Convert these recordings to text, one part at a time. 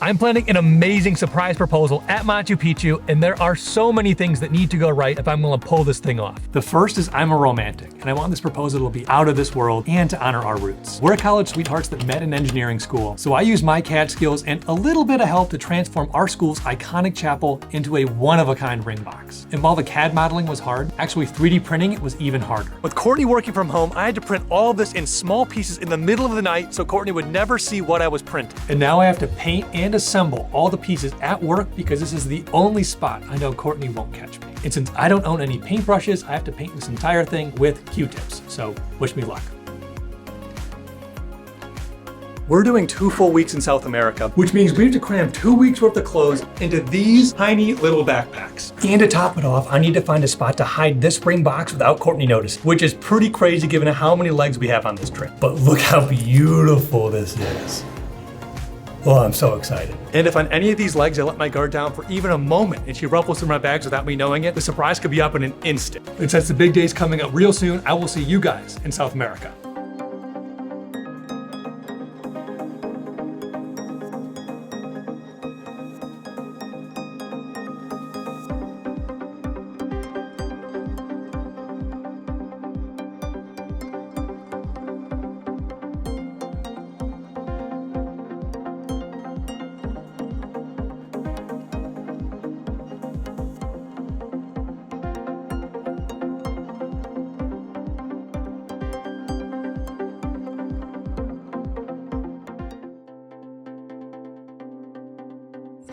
I'm planning an amazing surprise proposal at Machu Picchu, and there are so many things that need to go right if I'm gonna pull this thing off. The first is I'm a romantic, and I want this proposal to be out of this world and to honor our roots. We're college sweethearts that met in engineering school, so I used my CAD skills and a little bit of help to transform our school's iconic chapel into a one-of-a-kind ring box. And while the CAD modeling was hard, actually 3D printing it was even harder. With Courtney working from home, I had to print all of this in small pieces in the middle of the night so Courtney would never see what I was printing. And now I have to paint and assemble all the pieces at work because this is the only spot I know Courtney won't catch me. And since I don't own any paintbrushes, I have to paint this entire thing with Q-tips. So wish me luck. We're doing 2 full weeks in South America, which means we have to cram 2 weeks worth of clothes into these tiny little backpacks. And to top it off, I need to find a spot to hide this spring box without Courtney noticing, which is pretty crazy given how many legs we have on this trip. But look how beautiful this is. Oh, I'm so excited. And if on any of these legs I let my guard down for even a moment and she ruffles through my bags without me knowing it, the surprise could be up in an instant. And since the big day's coming up real soon, I will see you guys in South America.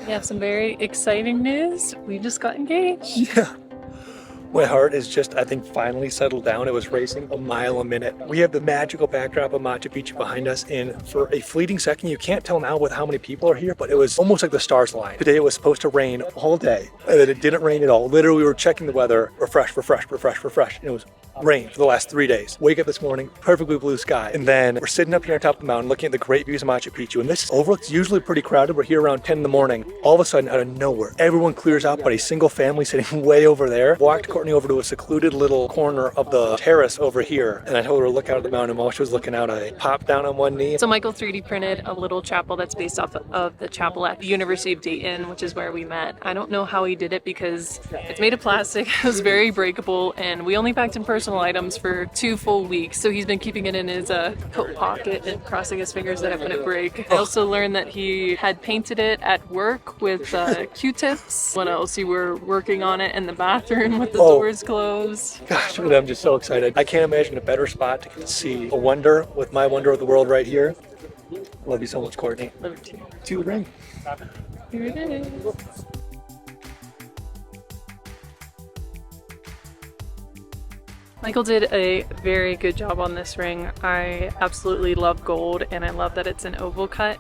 We have some very exciting news. We just got engaged. Yeah. My heart is just, I think, finally settled down. It was racing a mile a minute. We have the magical backdrop of Machu Picchu behind us, and for a fleeting second, you can't tell now with how many people are here, but it was almost like the stars aligned. Today it was supposed to rain all day, and then it didn't rain at all. Literally, we were checking the weather, refresh, and it was rain for the last 3 days. Wake up this morning, perfectly blue sky, and then we're sitting up here on top of the mountain looking at the great views of Machu Picchu, and this overlook's usually pretty crowded. We're here around 10 in the morning. All of a sudden, out of nowhere, everyone clears out, but a single family sitting way over there. Walked Courtney over to a secluded little corner of the terrace over here, and I told her to look out at the mountain. While she was looking out, I popped down on one knee. So Michael 3D printed a little chapel that's based off of the chapel at the University of Dayton, which is where we met. I don't know how he did it because it's made of plastic, it was very breakable, and we only packed in personal items for 2 full weeks. So he's been keeping it in his coat pocket and crossing his fingers that it wouldn't break. I also learned that he had painted it at work with Q-tips. What else? You were working on it in the bathroom with the doors closed. Gosh, I'm just so excited. I can't imagine a better spot to get to see a wonder with my wonder of the world right here. Love you so much, Courtney. Love you too. To the ring. Here it is. Michael did a very good job on this ring. I absolutely love gold, and I love that it's an oval cut.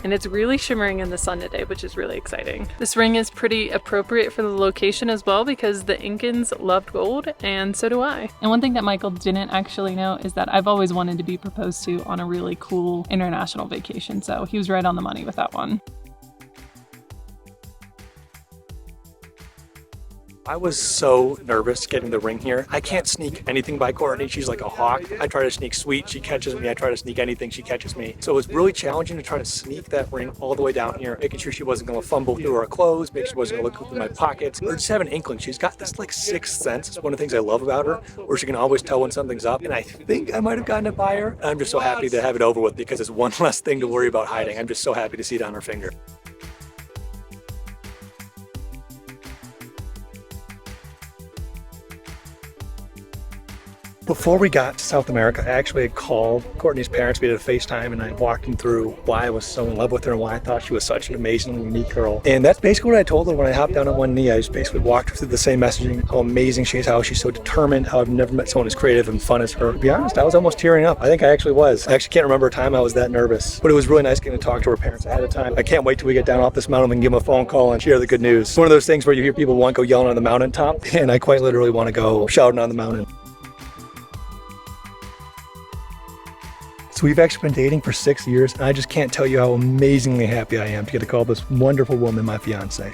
And it's really shimmering in the sun today, which is really exciting. This ring is pretty appropriate for the location as well because the Incans loved gold, and so do I. And one thing that Michael didn't actually know is that I've always wanted to be proposed to on a really cool international vacation, so he was right on the money with that one. I was so nervous getting the ring here. I can't sneak anything by Courtney. She's like a hawk. I try to sneak sweet, she catches me. I try to sneak anything, she catches me. So it was really challenging to try to sneak that ring all the way down here, making sure she wasn't gonna fumble through her clothes, making sure she wasn't gonna look through my pockets, or just have an inkling. She's got this like sixth sense. It's one of the things I love about her, where she can always tell when something's up. And I think I might have gotten it by her. I'm just so happy to have it over with because it's one less thing to worry about hiding. I'm just so happy to see it on her finger. Before we got to South America, I actually had called Courtney's parents. We did a FaceTime, and I walked them through why I was so in love with her and why I thought she was such an amazing, unique girl. And that's basically what I told her when I hopped down on one knee. I just basically walked her through the same messaging, how amazing she is, how she's so determined, how I've never met someone as creative and fun as her. To be honest, I was almost tearing up. I think I actually was. I actually can't remember a time I was that nervous. But it was really nice getting to talk to her parents ahead of time. I can't wait till we get down off this mountain and give them a phone call and share the good news. It's one of those things where you hear people want to go yelling on the mountaintop, and I quite literally want to go shouting on the mountain. So we've actually been dating for 6 years, and I just can't tell you how amazingly happy I am to get to call this wonderful woman my fiance.